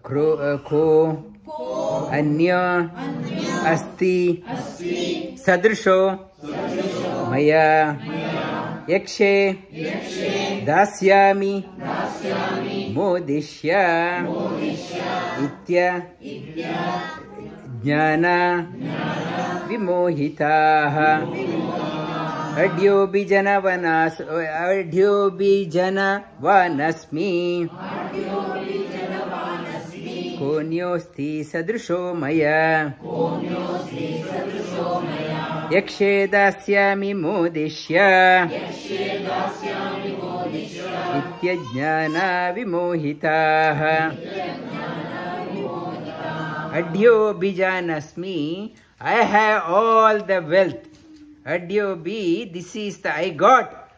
ko, anya, asti, sadrisho, maya, yakshe, dasyami, modishya, itya, jnana, vimohitaha. Adyo bijana vanasmi, konyosti sadrisho maya, yakshe dasyami modishya, ityajnana vimohitaha. Adyo bijanasmi, I have all the wealth. Adyo bi, this is the I got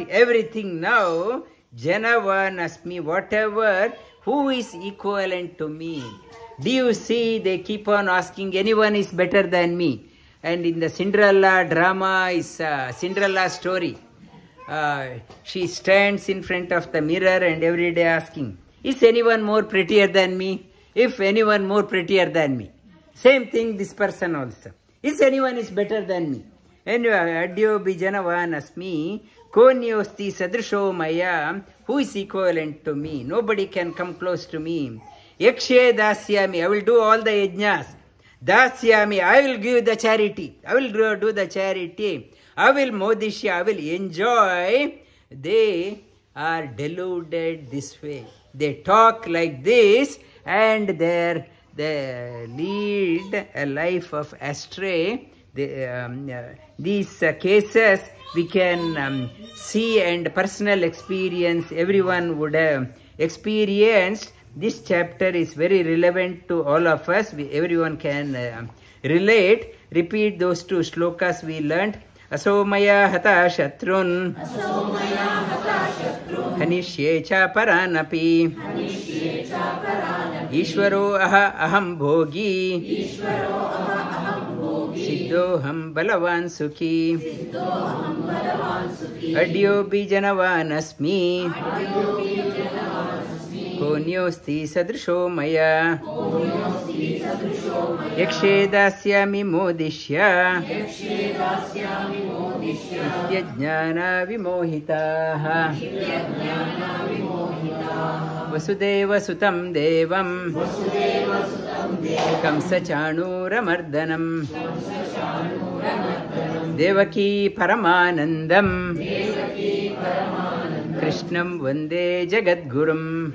everything now. Janavanasmi, whatever, who is equivalent to me? Do you see, they keep on asking, anyone is better than me? And in the Cinderella drama is Cinderella story. She stands in front of the mirror and every day asking, is anyone more prettier than me? If anyone more prettier than me. Same thing this person also. Is anyone is better than me? Anyway, adyo bijanavan asmi, konyosti sadrisho maya, who is equivalent to me? Nobody can come close to me. Yakshe dasyami, I will do all the yajnas. Dasyami, I will give the charity. I will do the charity. I will modishya, I will enjoy. They are deluded this way. They talk like this and they lead a life of astray. These cases we can see, and personal experience everyone would have experienced. This chapter is very relevant to all of us. Everyone can relate. Repeat those two shlokas we learnt. Asomaya hata shatrun, hanishye cha paranapi, Ishvaro aham bhogi, siddhoham balavan sukhi, adyo bijanavan asmi, konyosti sadrisho maya, yakshe dasyami modishya, ityajnana vimohitaha. Vasudeva sutam devam, kamsa chanuramardhanam, devaki paramanandam, krishnam vande jagadgurum.